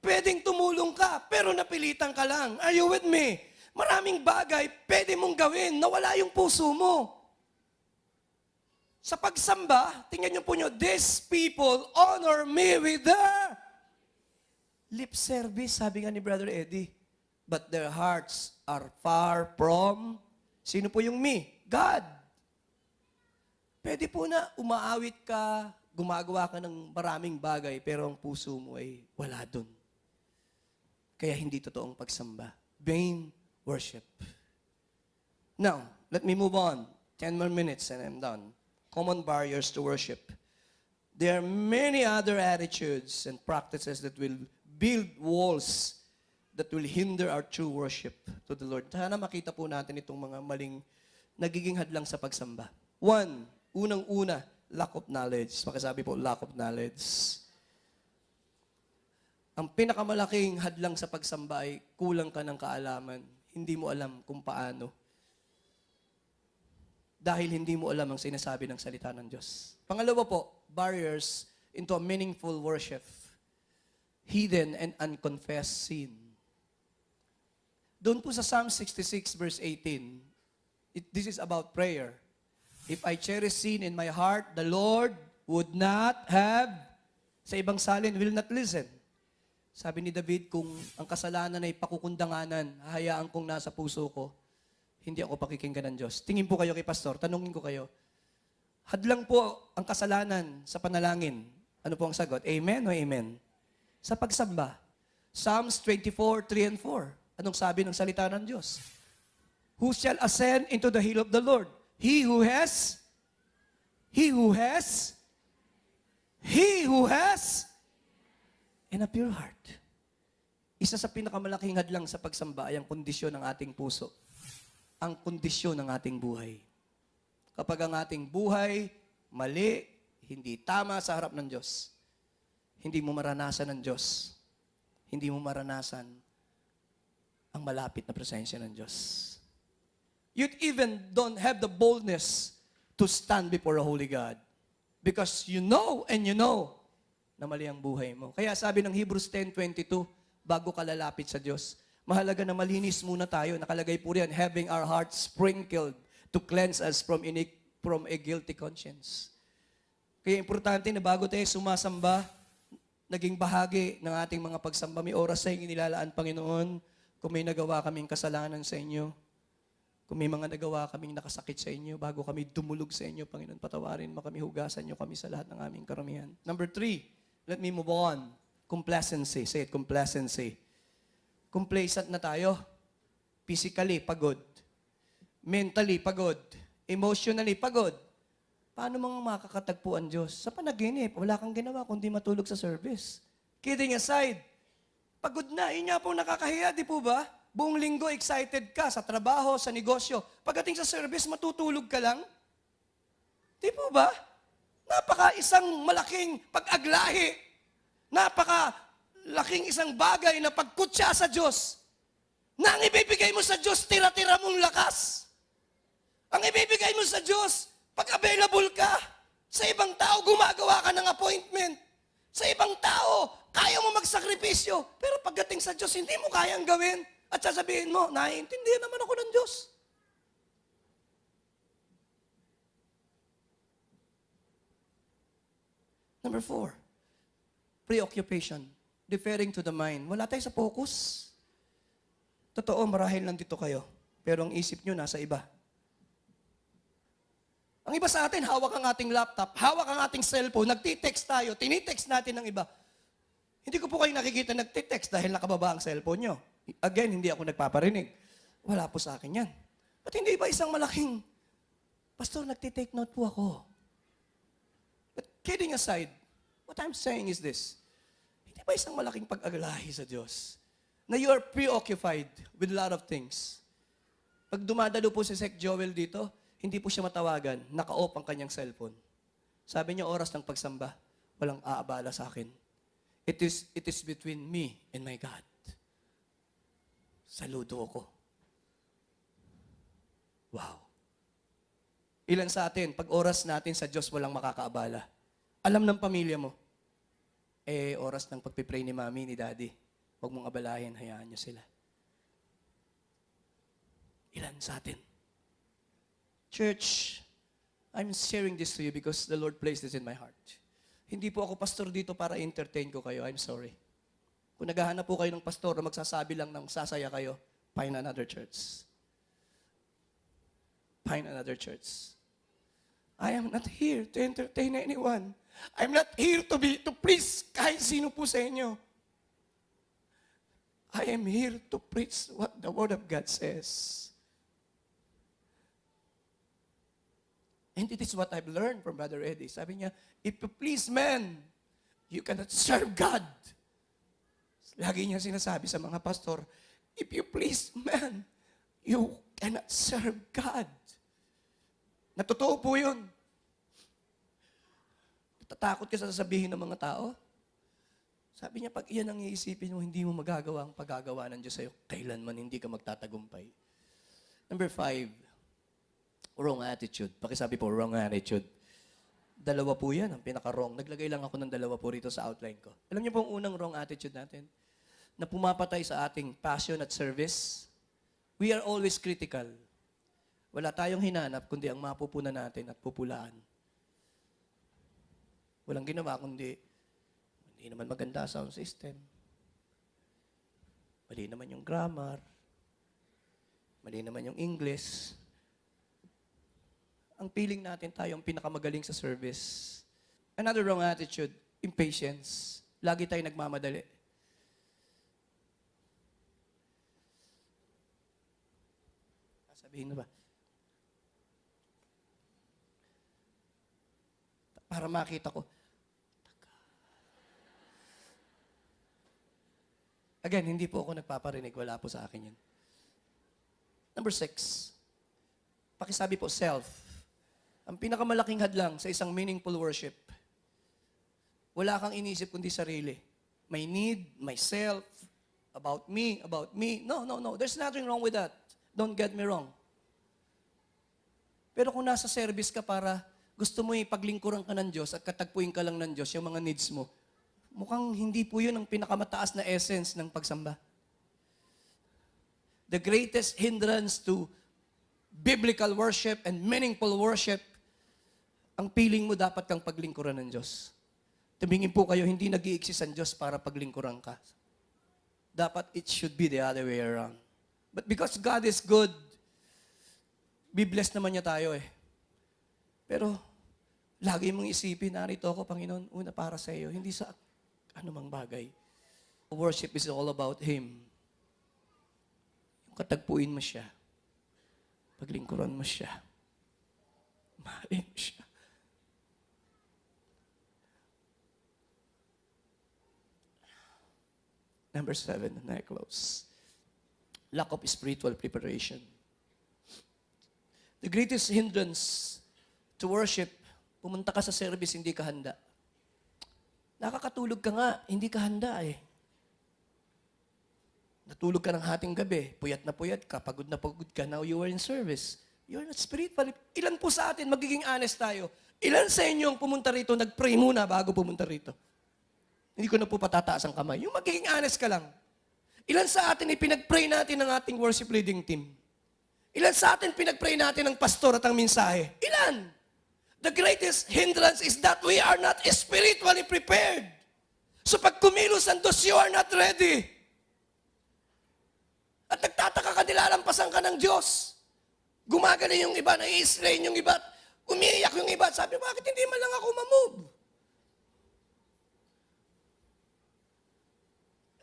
Pwedeng tumulong ka, pero napilitan ka lang. Are you with me? Maraming bagay pwede mong gawin na wala yung puso mo. Sa pagsamba, tingnan niyo po niyo, these people honor me with their lip service, sabi nga ni Brother Eddie. But their hearts are far from, sino po yung me? God. Pwede po na umaawit ka, gumagawa ka ng maraming bagay, pero ang puso mo ay wala dun. Kaya hindi totoong pagsamba. Vain worship. Now, let me move on. 10 more minutes and I'm done. Common barriers to worship. There are many other attitudes and practices that will build walls that will hinder our true worship to the Lord. Sana makita po natin itong mga maling nagiging hadlang sa pagsamba. One, unang-una, lack of knowledge. Pakisabi po, lack of knowledge. Ang pinakamalaking hadlang sa pagsamba ay kulang ka ng kaalaman. Hindi mo alam kung paano. Dahil hindi mo alam ang sinasabi ng salita ng Diyos. Pangalawa po, barriers into a meaningful worship. Hidden and unconfessed sin. Doon po sa Psalm 66 verse 18, this is about prayer. If I cherish sin in my heart, the Lord would not have, sa ibang salin, will not listen. Sabi ni David, kung ang kasalanan ay pakukundanganan, hahayaan kong nasa puso ko, hindi ako pakikinggan ng Diyos. Tingin po kayo kay Pastor, tanungin ko kayo, hadlang po ang kasalanan sa panalangin. Ano po ang sagot? Amen o amen? Sa pagsamba. Psalms 24, 3 and 4. Anong sabi ng salita ng Diyos? Who shall ascend into the hill of the Lord? He who has and a pure heart. Isa sa pinakamalaking hadlang sa pagsamba ay ang kondisyon ng ating puso. Ang kondisyon ng ating buhay. Kapag ang ating buhay mali, hindi tama sa harap ng Diyos, hindi mo maranasan ng Diyos. Hindi mo maranasan ang malapit na presensya ng Diyos. You even don't have the boldness to stand before a holy God. Because you know na mali ang buhay mo. Kaya sabi ng Hebrews 10:22, bago ka lalapit sa Diyos, mahalaga na malinis muna tayo. Nakalagay po riyan, having our hearts sprinkled to cleanse us from a guilty conscience. Kaya importante na bago tayo sumasamba, naging bahagi ng ating mga pagsamba, may oras sa inilalaan, Panginoon, kung may nagawa kaming kasalanan sa inyo, kung may mga nagawa kaming nakasakit sa inyo, bago kami dumulog sa inyo, Panginoon, patawarin mo kami, hugasan niyo kami sa lahat ng aming karamihan. Number 3, let me move on. Complacency. Say it, complacency. Complacent na tayo. Physically, pagod. Mentally, pagod. Emotionally, pagod. Paano mga makakatagpuan Diyos? Sa panaginip, wala kang ginawa kundi matulog sa service. Kidding aside, pagod na. Yun nga po nakakahiya, di po ba? Buong linggo, excited ka sa trabaho, sa negosyo. Pagdating sa service, matutulog ka lang? Di po ba? Napaka isang malaking pag-aglahi. Napaka laking isang bagay na pagkutsa sa Diyos. Na ang ibibigay mo sa Diyos, tira-tira mong lakas. Ang ibibigay mo sa Diyos, pag available ka, sa ibang tao, gumagawa ka ng appointment. Sa ibang tao, kaya mo magsakripisyo. Pero pagdating sa Diyos, hindi mo kayang gawin. At sasabihin mo, naiintindihan naman ako ng Diyos. Number 4, preoccupation. Deferring to the mind. Wala tayo sa focus. Totoo, marahil nandito kayo. Pero ang isip nyo nasa iba. Ang iba sa atin, hawak ang ating laptop, hawak ang ating cellphone, nagtitext tayo, tinitext natin ng iba. Hindi ko po kayo nakikita nagtitext dahil nakababa ang cellphone nyo. Again, hindi ako nagpaparinig. Wala po sa akin yan. At hindi ba isang malaking, Pastor, nagtitake note po ako. But kidding aside, what I'm saying is this. Hindi ba isang malaking pag-agalahi sa Diyos na you are preoccupied with a lot of things? Pag dumadalo po si Sec Joel dito, hindi po siya matawagan, naka-off ang kanyang cellphone. Sabi niya, oras ng pagsamba, walang aabala sa akin. It is between me and my God. Saludo ako. Wow. Ilan sa atin, pag oras natin sa Diyos, walang makakaabala. Alam ng pamilya mo, oras ng pagpipray ni mami, ni daddy. Huwag mong abalahin, hayaan niyo sila. Ilan sa atin? Church, I'm sharing this to you because the Lord placed this in my heart. Hindi po ako pastor dito para entertain ko kayo. I'm sorry. Kung naghahanap po kayo ng pastor na magsasabi lang ng sasaya kayo, find another church. Find another church. I am not here to entertain anyone. I'm not here to please kahit sino po sa inyo. I am here to preach what the Word of God says. And it is what I've learned from Brother Eddie. Sabi niya, if you please man, you cannot serve God. Lagi niya sinasabi sa mga pastor, if you please man, you cannot serve God. Natotoo po yun. Natatakot ka sa sasabihin ng mga tao. Sabi niya, pag iyan ang iisipin mo, hindi mo magagawa ang paggagawa ng Diyos sa'yo, kailanman hindi ka magtatagumpay. Number 5, wrong attitude. Pakisabi po, wrong attitude. Dalawa po yan, ang pinaka-wrong. Naglagay lang ako ng dalawa po rito sa outline ko. Alam niyo po ang unang wrong attitude natin? Na pumapatay sa ating passion at service. We are always critical. Wala tayong hinanap, kundi ang mapupunan natin at pupulaan. Walang ginawa, kundi hindi naman maganda sound system. Mali naman yung grammar. Mali naman yung English. Ang feeling natin tayo ang pinakamagaling sa service. Another wrong attitude, impatience. Lagi tayo nagmamadali. Sabihin na ba? Para makita ko. Again, hindi po ako nagpaparinig. Wala po sa akin yan. Number 6. Pakisabi po, self. Ang pinakamalaking hadlang sa isang meaningful worship, wala kang inisip kundi sarili. My need, myself, about me. No. There's nothing wrong with that. Don't get me wrong. Pero kung nasa service ka para gusto mo ipaglingkuran ka ng Diyos at katagpuin ka lang ng Diyos, yung mga needs mo, mukhang hindi po yun ang pinakamataas na essence ng pagsamba. The greatest hindrance to biblical worship and meaningful worship, ang feeling mo dapat kang paglingkuran ng Diyos. Tumingin po kayo, hindi nag-i-exist ang Diyos para paglingkuran ka. Dapat it should be the other way around. But because God is good, be-bless naman niya tayo eh. Pero, lagi mong isipin, narito ako, Panginoon, una para sa iyo, hindi sa anumang bagay. Worship is all about Him. Yung katagpuin mo siya, paglingkuran mo siya, mahalin mo siya. Number 7, and I close. Lack of spiritual preparation. The greatest hindrance to worship, pumunta ka sa service, hindi ka handa. Nakakatulog ka nga, hindi ka handa eh. Natulog ka ng hating gabi, puyat ka, pagod na pagod ka, now you are in service. You are not spiritual. Ilan po sa atin, magiging honest tayo, ilan sa inyo ang pumunta rito, nag-pray muna bago pumunta rito? Hindi ko na po patataas ang kamay. Yung magiging honest ka lang. Ilan sa atin ipinag-pray natin ng ating worship leading team? Ilan sa atin pinag-pray natin ng pastor at ang mensahe? Ilan? The greatest hindrance is that we are not spiritually prepared. So pag kumilos ang Diyos, you are not ready. At nagtataka ka, nilalampasan ka ng Diyos. Gumagaling yung iba, nai-strain yung iba, umiiyak yung iba. Sabi, bakit hindi man lang ako mamove?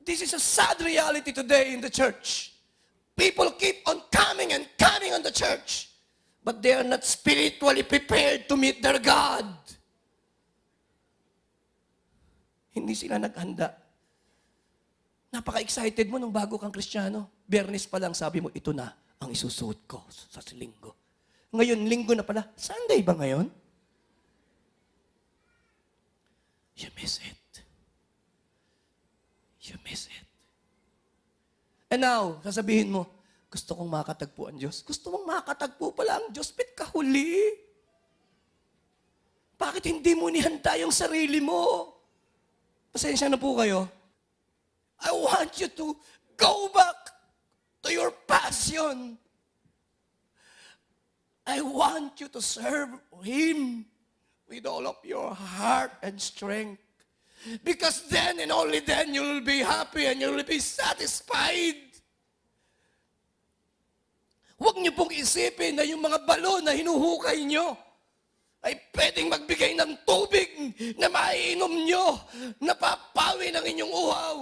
This is a sad reality today in the church. People keep on coming and coming on the church, but they are not spiritually prepared to meet their God. Hindi sila naghanda. Napaka-excited mo nung bago kang Kristiyano. Biyernes pa lang sabi mo, ito na ang isusuot ko sa linggo. Ngayon, linggo na pala. Sunday ba ngayon? You miss it. You miss it. And now, sasabihin mo, gusto kong makatagpo ang Diyos. Gusto mong makatagpo pala ang Diyos, ba't ka huli? Bakit hindi mo nihanda yung sarili mo? Pasensya na po kayo. I want you to go back to your passion. I want you to serve Him with all of your heart and strength. Because then and only then you will be happy and you will be satisfied. Huwag niyo pong isipin na yung mga balon na hinuhukay niyo ay pwedeng magbigay ng tubig na maiinom niyo, napapawi ng inyong uhaw.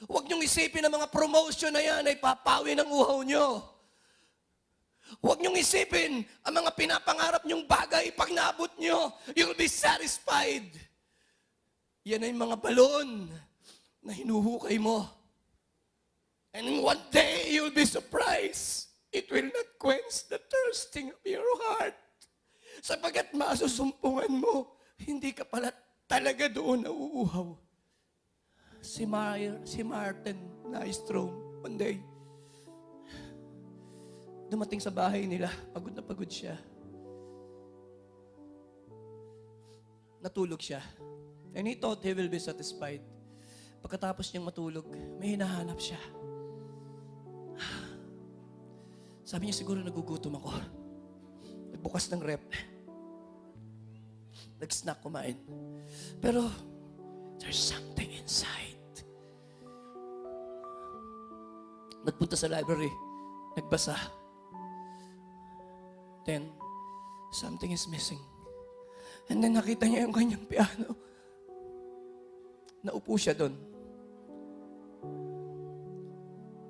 Huwag niyong isipin na mga promotion na yan ay papawi ng uhaw niyo. Huwag niyong isipin ang mga pinapangarap niyong bagay pag naabot niyo, you'll be satisfied. Yan ay mga balon na hinuhukay mo. And one day, you'll be surprised. It will not quench the thirsting of your heart. Sapagkat masusumpungan mo, hindi ka pala talaga doon nauuhaw. Si Martin Nystrom, one day, dumating sa bahay nila, pagod na pagod siya. Natulog siya. And he thought he will be satisfied. Pagkatapos niyang matulog, may hinahanap siya. Sabi niya, siguro nagugutom ako. Nagbukas ng rep. Nag-snack kumain. Pero, there's something inside. Nagpunta sa library. Nagbasa. Then, something is missing. And then nakita niya yung kanyang piano. Naupo siya doon.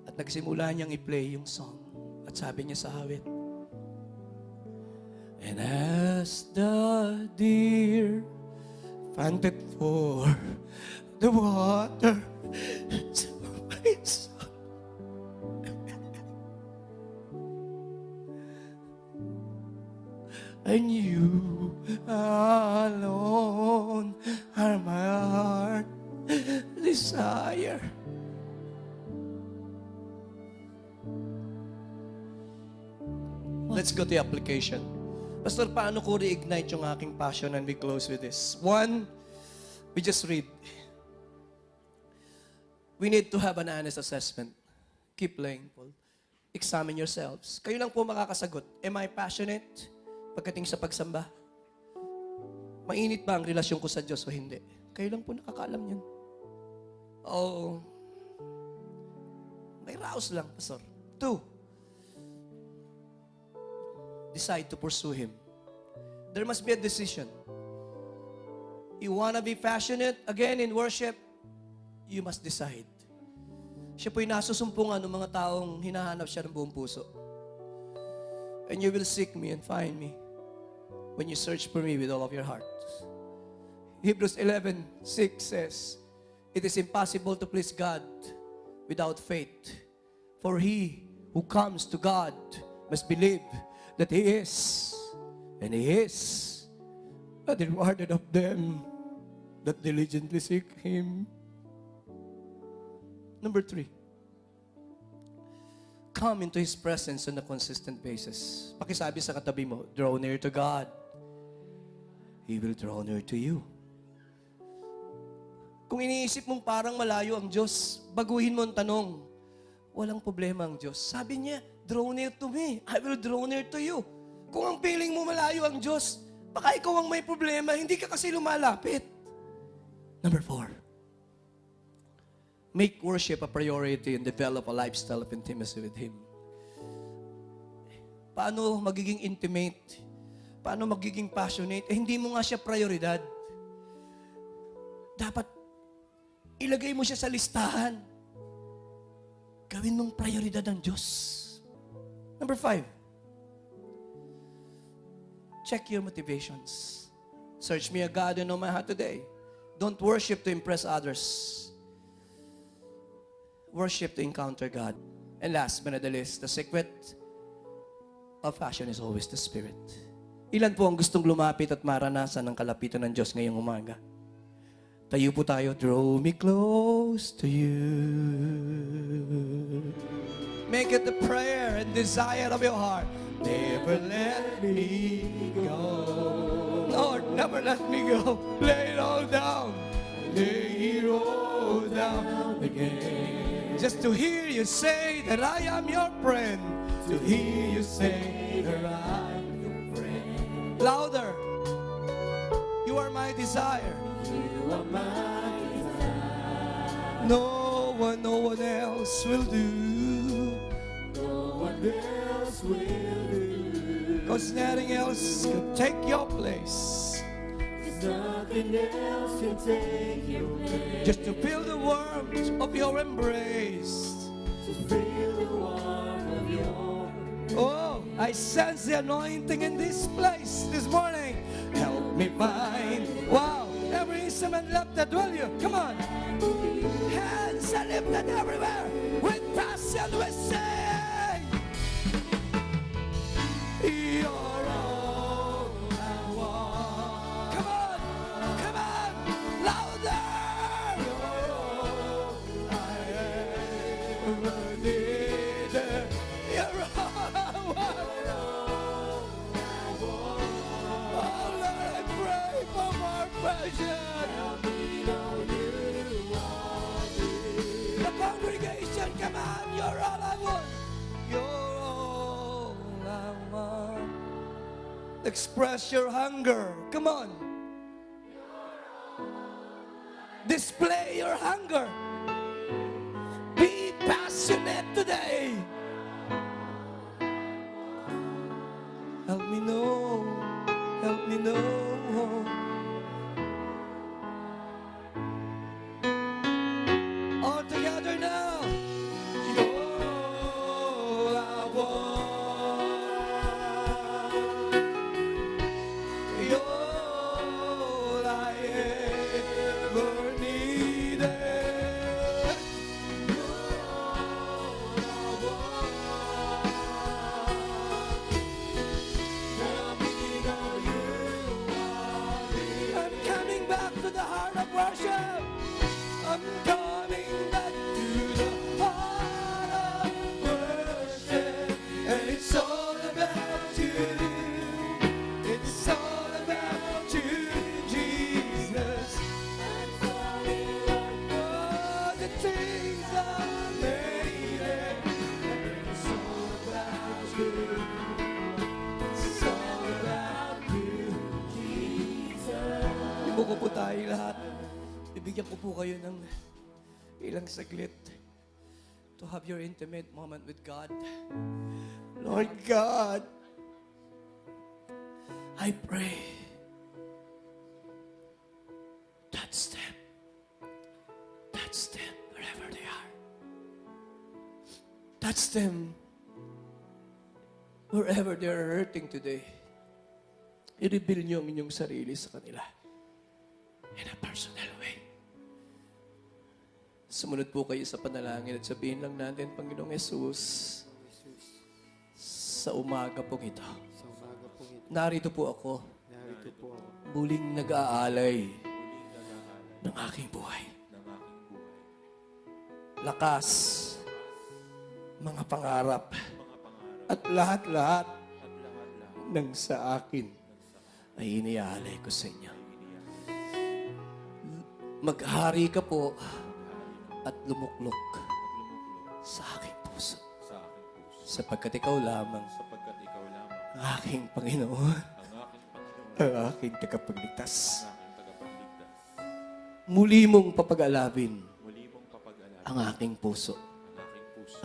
At nagsimula niyang i-play yung song. At sabi niya sa awit, and as the deer panted for the water, so my soul. And you alone are my heart desire. Let's go to the application. Pastor, paano ko reignite yung aking passion and we close with this? One, we just read. We need to have an honest assessment. Keep playing, Paul. Examine yourselves. Kayo lang po makakasagot. Am I passionate pagdating sa pagsamba? Mainit ba ang relasyon ko sa Diyos o hindi? Kayo lang po nakakaalam yun. Oh, may raos lang, Pastor. Two, decide to pursue Him. There must be a decision. You wanna be passionate again in worship, you must decide. Siya po'y nasusumpungan ng mga taong hinahanap siya ng buong puso. And you will seek me and find me when you search for me with all of your heart. Hebrews 11:6 says, it is impossible to please God without faith. For he who comes to God must believe that He is, and He is the rewarder of them that diligently seek Him. Number 3, come into His presence on a consistent basis. Pakisabi sa katabi mo, draw near to God. He will draw near to you. Kung iniisip mong parang malayo ang Diyos, baguhin mo ang tanong. Walang problema ang Diyos. Sabi niya, draw near to me. I will draw near to you. Kung ang feeling mo malayo ang Diyos, baka ikaw ang may problema, hindi ka kasi lumalapit. Number 4, make worship a priority and develop a lifestyle of intimacy with Him. Paano magiging intimate? Paano magiging passionate? Hindi mo nga siya prioridad. Dapat Ilagay mo siya sa listahan. Gawin mong prioridad ng Diyos. Number 5. Check your motivations. Search me a God and know my heart today. Don't worship to impress others. Worship to encounter God. And last but not the least, the secret of passion is always the Spirit. Ilan po ang gustong lumapit at maranasan ng kalapitan ng Diyos ngayong umaga? Tayo po tayo. Draw me close to you. Make it the prayer and desire of your heart. Never let me go. Lord, never let me go. Lay it all down. Lay it all down again. Just to hear you say that I am your friend. To hear you say that I'm your friend. Louder. You are my desire. You are my desire. No one else will do. No one else will do. 'Cause nothing else could take your place. Nothing else can take your place. Just to feel the warmth of your embrace. To feel the warmth of your embrace. Oh, I sense the anointing in this place this morning. Help me find. Wow, every instrument lifted, will you? Come on. Hands are lifted everywhere. With passion we sing. You're all I want. Come on, come on, louder. You're all I ever needed. You're all I want. Oh Lord, I pray for more passion. The congregation, come on, you're all I want. You're all I want. Express your hunger. Come on. Display your hunger. Be passionate today. Help me know. Help me know. All together now. You're all I want. You're all I ever needed. You're all I want. Help me know you are here. I'm coming back to the heart of worship. I'm coming back to the heart of worship. And it's all about you. It's all about you, Jesus. I'm falling for the things I made. It's all about you. It's all about you, Jesus. Ibuko po tayo lahat. Bibigyan ko po kayo ng ilang saglit to have your intimate moment with God. Lord God, I pray, touch them. Touch them wherever they are. Touch them wherever they are hurting today. I-reveal niyo ang inyong sarili sa kanila in a personal way. Sumunod po kayo sa panalangin at sabihin lang natin, Panginoong Yesus, sa umaga pong ito, Sa umaga pong ito, narito po ako, narito po ako. muling nag-aalay ng aking buhay. Lakas, mga pangarap, at lahat-lahat ng sa akin ay iniaalay ko sa inyo. Maghari ka po at lumuklok sa aking puso. Sapagkat ikaw lamang ang aking Panginoon, ang aking tagapagligtas. Muli mong papag-alabin ang aking puso,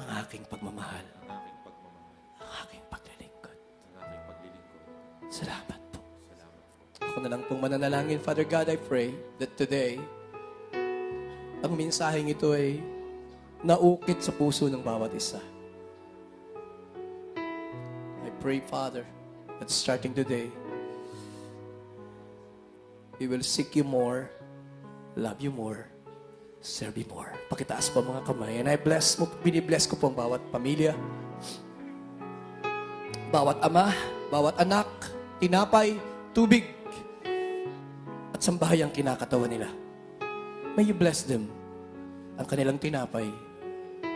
ang aking pagmamahal, ang aking paglilingkod. Salamat po. Ako na lang pong mananalangin. Father God, I pray that today, ang mensaheng ito ay naukit sa puso ng bawat isa. I pray, Father, that starting today, we will seek you more, love you more, serve you more. Pakitaas po mga kamay. And I binibless ko po ang bawat pamilya, bawat ama, bawat anak, tinapay, tubig, at sambahayang kinakatawan nila. May you bless them. Ang kanilang tinapay,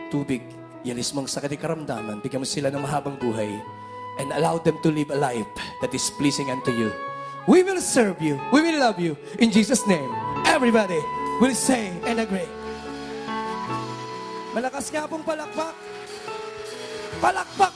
tubig, yalis mong sakit at karamdaman, bigyan mo sila ng mahabang buhay, and allow them to live a life that is pleasing unto you. We will serve you. We will love you. In Jesus' name, everybody will say and agree. Malakas nga pong palakpak. Palakpak!